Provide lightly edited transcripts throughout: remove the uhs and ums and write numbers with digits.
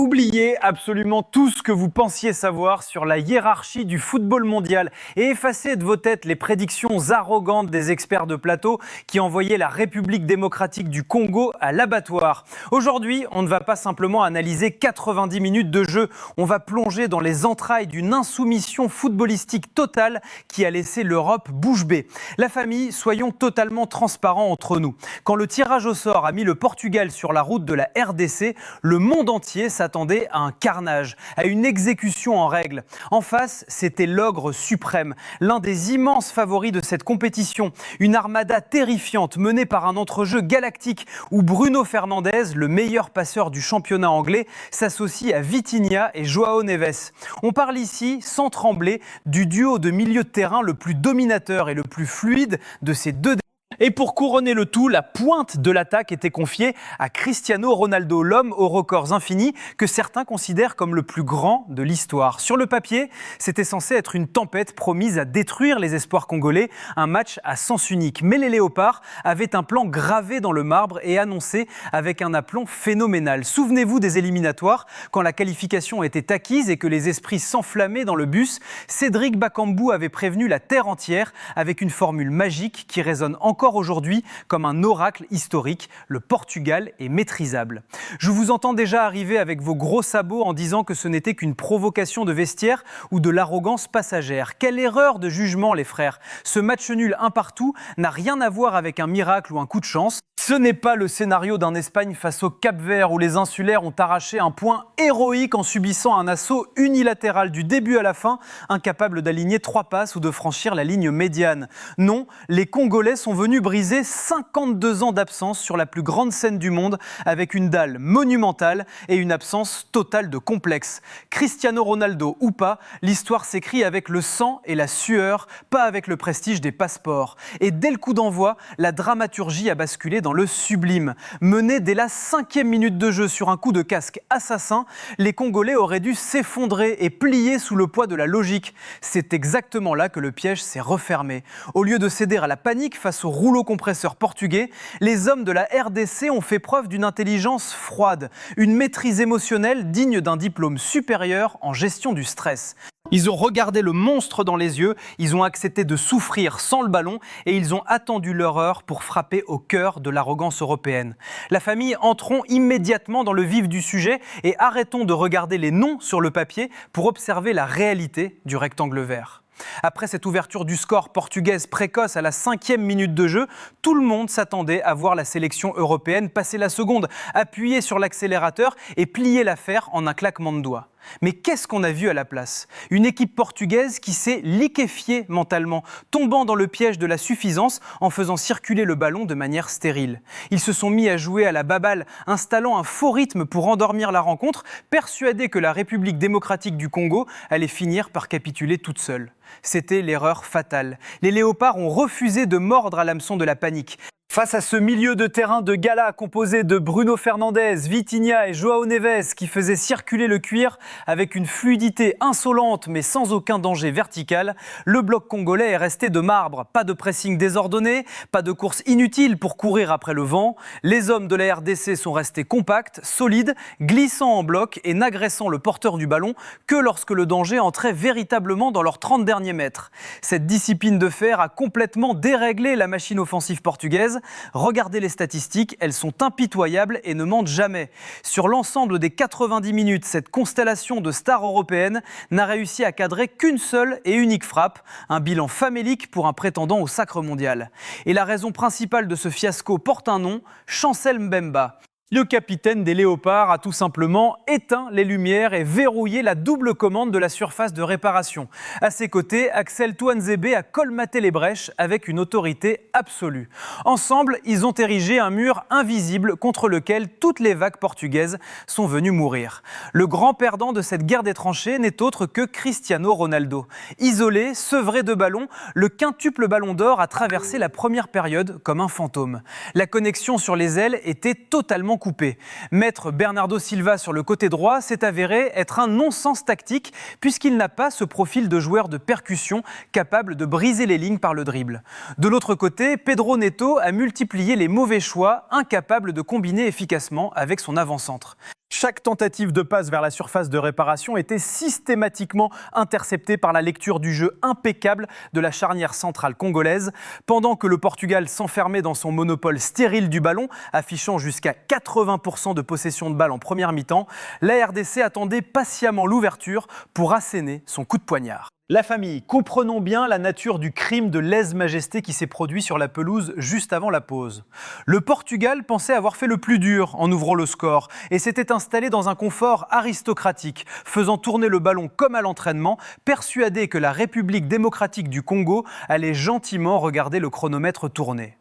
Oubliez absolument tout ce que vous pensiez savoir sur la hiérarchie du football mondial et effacez de vos têtes les prédictions arrogantes des experts de plateau qui envoyaient la République démocratique du Congo à l'abattoir. Aujourd'hui, on ne va pas simplement analyser 90 minutes de jeu, on va plonger dans les entrailles d'une insoumission footballistique totale qui a laissé l'Europe bouche bée. La famille, soyons totalement transparents entre nous. Quand le tirage au sort a mis le Portugal sur la route de la RDC, le monde entier s'attendait à un carnage, à une exécution en règle. En face, c'était l'ogre suprême, l'un des immenses favoris de cette compétition. Une armada terrifiante menée par un entrejeu galactique où Bruno Fernandes, le meilleur passeur du championnat anglais, s'associe à Vitinha et João Neves. On parle ici, sans trembler, du duo de milieu de terrain le plus dominateur et le plus fluide de ces deux. Et pour couronner le tout, la pointe de l'attaque était confiée à Cristiano Ronaldo, l'homme aux records infinis que certains considèrent comme le plus grand de l'histoire. Sur le papier, c'était censé être une tempête promise à détruire les espoirs congolais, un match à sens unique. Mais les Léopards avaient un plan gravé dans le marbre et annoncé avec un aplomb phénoménal. Souvenez-vous des éliminatoires, quand la qualification était acquise et que les esprits s'enflammaient dans le bus, Cédric Bakambu avait prévenu la terre entière avec une formule magique qui résonne encore aujourd'hui comme un oracle historique, le Portugal est maîtrisable. Je vous entends déjà arriver avec vos gros sabots en disant que ce n'était qu'une provocation de vestiaire ou de l'arrogance passagère. Quelle erreur de jugement les frères. Ce match nul un partout n'a rien à voir avec un miracle ou un coup de chance. Ce n'est pas le scénario d'un Espagne face au Cap-Vert où les insulaires ont arraché un point héroïque en subissant un assaut unilatéral du début à la fin, incapables d'aligner 3 passes ou de franchir la ligne médiane. Non, les Congolais sont venus briser 52 ans d'absence sur la plus grande scène du monde avec une dalle monumentale et une absence totale de complexe. Cristiano Ronaldo ou pas, l'histoire s'écrit avec le sang et la sueur, pas avec le prestige des passeports. Et dès le coup d'envoi, la dramaturgie a basculé dans le sublime. Menés dès la 5e minute de jeu sur un coup de casque assassin, les Congolais auraient dû s'effondrer et plier sous le poids de la logique. C'est exactement là que le piège s'est refermé. Au lieu de céder à la panique face au rouleau compresseur portugais, les hommes de la RDC ont fait preuve d'une intelligence froide, une maîtrise émotionnelle digne d'un diplôme supérieur en gestion du stress. Ils ont regardé le monstre dans les yeux, ils ont accepté de souffrir sans le ballon et ils ont attendu leur heure pour frapper au cœur de l'arrogance européenne. La famille, entrons immédiatement dans le vif du sujet et arrêtons de regarder les noms sur le papier pour observer la réalité du rectangle vert. Après cette ouverture du score portugaise précoce à la 5e minute de jeu, tout le monde s'attendait à voir la sélection européenne passer la seconde, appuyer sur l'accélérateur et plier l'affaire en un claquement de doigts. Mais qu'est-ce qu'on a vu à la place ? Une équipe portugaise qui s'est liquéfiée mentalement, tombant dans le piège de la suffisance en faisant circuler le ballon de manière stérile. Ils se sont mis à jouer à la baballe, installant un faux rythme pour endormir la rencontre, persuadés que la République démocratique du Congo allait finir par capituler toute seule. C'était l'erreur fatale. Les Léopards ont refusé de mordre à l'hameçon de la panique. Face à ce milieu de terrain de gala composé de Bruno Fernandes, Vitinha et João Neves qui faisait circuler le cuir avec une fluidité insolente mais sans aucun danger vertical, le bloc congolais est resté de marbre. Pas de pressing désordonné, pas de course inutile pour courir après le vent. Les hommes de la RDC sont restés compacts, solides, glissant en bloc et n'agressant le porteur du ballon que lorsque le danger entrait véritablement dans leurs 30 derniers mètres. Cette discipline de fer a complètement déréglé la machine offensive portugaise. Regardez les statistiques, elles sont impitoyables et ne mentent jamais. Sur l'ensemble des 90 minutes, cette constellation de stars européennes n'a réussi à cadrer qu'une seule et unique frappe, un bilan famélique pour un prétendant au sacre mondial. Et la raison principale de ce fiasco porte un nom, Chancel Mbemba. Le capitaine des Léopards a tout simplement éteint les lumières et verrouillé la double commande de la surface de réparation. À ses côtés, Axel Tuanzebe a colmaté les brèches avec une autorité absolue. Ensemble, ils ont érigé un mur invisible contre lequel toutes les vagues portugaises sont venues mourir. Le grand perdant de cette guerre des tranchées n'est autre que Cristiano Ronaldo. Isolé, sevré de ballons, le quintuple ballon d'or a traversé la première période comme un fantôme. La connexion sur les ailes était totalement coupé. Mettre Bernardo Silva sur le côté droit s'est avéré être un non-sens tactique puisqu'il n'a pas ce profil de joueur de percussion capable de briser les lignes par le dribble. De l'autre côté, Pedro Neto a multiplié les mauvais choix, incapable de combiner efficacement avec son avant-centre. Chaque tentative de passe vers la surface de réparation était systématiquement interceptée par la lecture du jeu impeccable de la charnière centrale congolaise. Pendant que le Portugal s'enfermait dans son monopole stérile du ballon, affichant jusqu'à 80% de possession de balle en première mi-temps, la RDC attendait patiemment l'ouverture pour asséner son coup de poignard. La famille, comprenons bien la nature du crime de lèse-majesté qui s'est produit sur la pelouse juste avant la pause. Le Portugal pensait avoir fait le plus dur en ouvrant le score et s'était installé dans un confort aristocratique, faisant tourner le ballon comme à l'entraînement, persuadé que la République démocratique du Congo allait gentiment regarder le chronomètre tourner.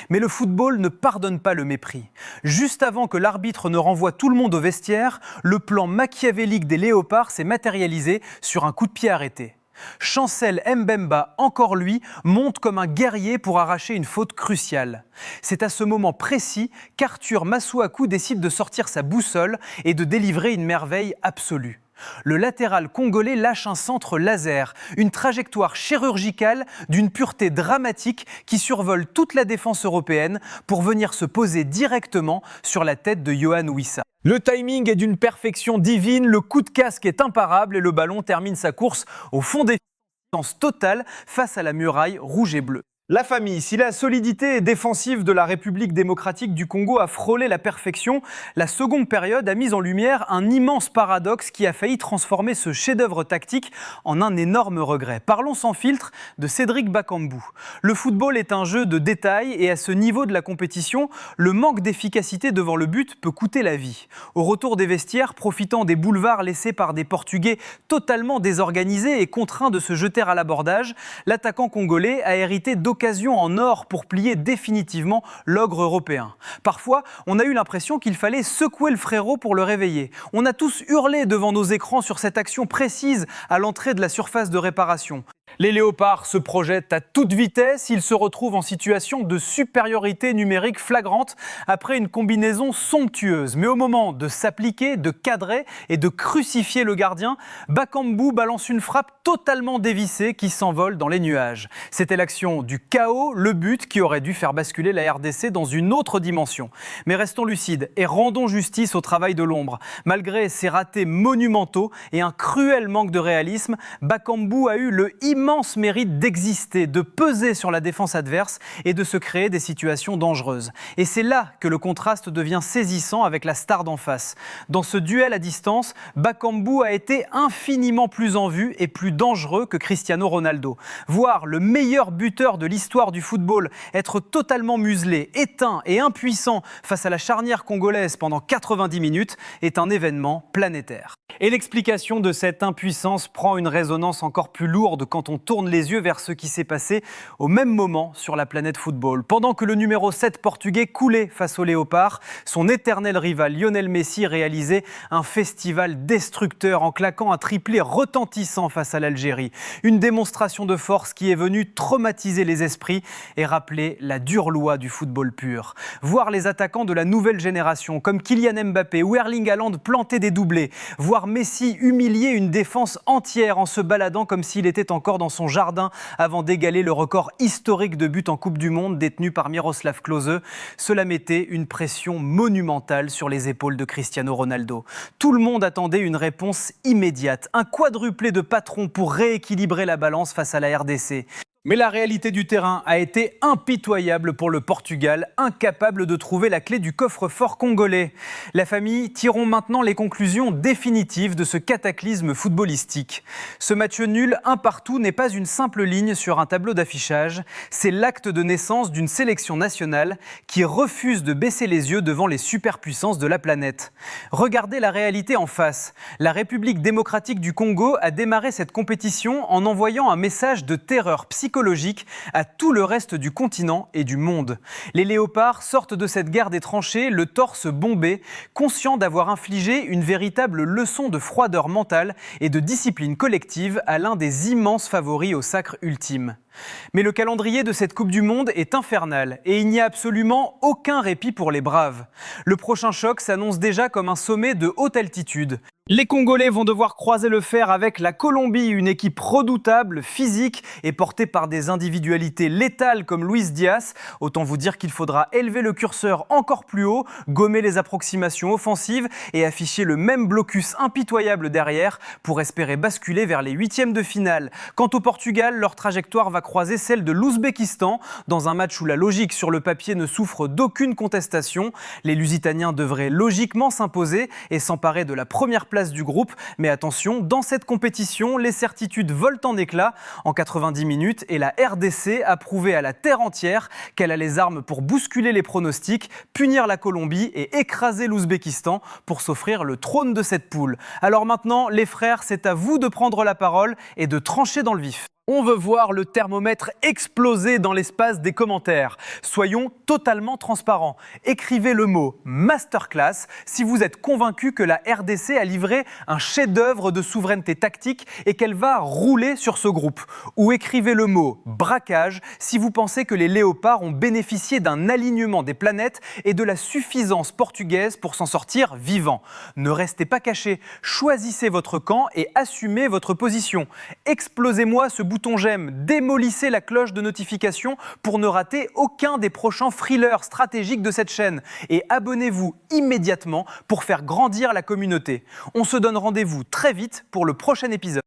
Mais le football ne pardonne pas le mépris. Juste avant que l'arbitre ne renvoie tout le monde au vestiaire, le plan machiavélique des léopards s'est matérialisé sur un coup de pied arrêté. Chancel Mbemba, encore lui, monte comme un guerrier pour arracher une faute cruciale. C'est à ce moment précis qu'Arthur Masuaku décide de sortir sa boussole et de délivrer une merveille absolue. Le latéral congolais lâche un centre laser, une trajectoire chirurgicale d'une pureté dramatique qui survole toute la défense européenne pour venir se poser directement sur la tête de Yohan Wissa. Le timing est d'une perfection divine, le coup de casque est imparable et le ballon termine sa course au fond des distances totale face à la muraille rouge et bleue. La famille, si la solidité défensive de la République démocratique du Congo a frôlé la perfection, la seconde période a mis en lumière un immense paradoxe qui a failli transformer ce chef-d'œuvre tactique en un énorme regret. Parlons sans filtre de Cédric Bakambu. Le football est un jeu de détails et à ce niveau de la compétition, le manque d'efficacité devant le but peut coûter la vie. Au retour des vestiaires, profitant des boulevards laissés par des Portugais totalement désorganisés et contraints de se jeter à l'abordage, l'attaquant congolais a hérité d'occasion en or pour plier définitivement l'ogre européen. Parfois, on a eu l'impression qu'il fallait secouer le frérot pour le réveiller. On a tous hurlé devant nos écrans sur cette action précise à l'entrée de la surface de réparation. Les léopards se projettent à toute vitesse, ils se retrouvent en situation de supériorité numérique flagrante après une combinaison somptueuse. Mais au moment de s'appliquer, de cadrer et de crucifier le gardien, Bakambu balance une frappe totalement dévissée qui s'envole dans les nuages. C'était l'action du chaos, le but qui aurait dû faire basculer la RDC dans une autre dimension. Mais restons lucides et rendons justice au travail de l'ombre. Malgré ses ratés monumentaux et un cruel manque de réalisme, Bakambu a eu le immense mérite d'exister, de peser sur la défense adverse et de se créer des situations dangereuses. Et c'est là que le contraste devient saisissant avec la star d'en face. Dans ce duel à distance, Bakambu a été infiniment plus en vue et plus dangereux que Cristiano Ronaldo. Voir le meilleur buteur de l'histoire du football être totalement muselé, éteint et impuissant face à la charnière congolaise pendant 90 minutes est un événement planétaire. Et l'explication de cette impuissance prend une résonance encore plus lourde quand on tourne les yeux vers ce qui s'est passé au même moment sur la planète football. Pendant que le numéro 7 portugais coulait face aux léopards, son éternel rival Lionel Messi réalisait un festival destructeur en claquant un triplé retentissant face à l'Algérie. Une démonstration de force qui est venue traumatiser les esprits et rappeler la dure loi du football pur. Voir les attaquants de la nouvelle génération comme Kylian Mbappé ou Erling Haaland planter des doublés, voir Messi humilier une défense entière en se baladant comme s'il était encore dans son jardin avant d'égaler le record historique de buts en Coupe du Monde détenu par Miroslav Klose, cela mettait une pression monumentale sur les épaules de Cristiano Ronaldo. Tout le monde attendait une réponse immédiate, un quadruplé de patron pour rééquilibrer la balance face à la RDC. Mais la réalité du terrain a été impitoyable pour le Portugal, incapable de trouver la clé du coffre-fort congolais. La famille, tirons maintenant les conclusions définitives de ce cataclysme footballistique. Ce match nul, un partout, n'est pas une simple ligne sur un tableau d'affichage. C'est l'acte de naissance d'une sélection nationale qui refuse de baisser les yeux devant les superpuissances de la planète. Regardez la réalité en face. La République démocratique du Congo a démarré cette compétition en envoyant un message de terreur psychologique à tout le reste du continent et du monde. Les léopards sortent de cette guerre des tranchées, le torse bombé, conscients d'avoir infligé une véritable leçon de froideur mentale et de discipline collective à l'un des immenses favoris au sacre ultime. Mais le calendrier de cette Coupe du Monde est infernal et il n'y a absolument aucun répit pour les Braves. Le prochain choc s'annonce déjà comme un sommet de haute altitude. Les Congolais vont devoir croiser le fer avec la Colombie, une équipe redoutable, physique et portée par des individualités létales comme Luis Diaz. Autant vous dire qu'il faudra élever le curseur encore plus haut, gommer les approximations offensives et afficher le même blocus impitoyable derrière pour espérer basculer vers les huitièmes de finale. Quant au Portugal, leur trajectoire va croiser celle de l'Ouzbékistan. Dans un match où la logique sur le papier ne souffre d'aucune contestation, les Lusitaniens devraient logiquement s'imposer et s'emparer de la première place du groupe. Mais attention, dans cette compétition, les certitudes volent en éclats. En 90 minutes, et la RDC a prouvé à la terre entière qu'elle a les armes pour bousculer les pronostics, punir la Colombie et écraser l'Ouzbékistan pour s'offrir le trône de cette poule. Alors maintenant, les frères, c'est à vous de prendre la parole et de trancher dans le vif. On veut voir le thermomètre exploser dans l'espace des commentaires. Soyons totalement transparents. Écrivez le mot « masterclass » si vous êtes convaincu que la RDC a livré un chef-d'œuvre de souveraineté tactique et qu'elle va rouler sur ce groupe. Ou écrivez le mot « braquage » si vous pensez que les Léopards ont bénéficié d'un alignement des planètes et de la suffisance portugaise pour s'en sortir vivants. Ne restez pas cachés, choisissez votre camp et assumez votre position. Explosez-moi ce bouton j'aime, démolissez la cloche de notification pour ne rater aucun des prochains thrillers stratégiques de cette chaîne et abonnez-vous immédiatement pour faire grandir la communauté. On se donne rendez-vous très vite pour le prochain épisode.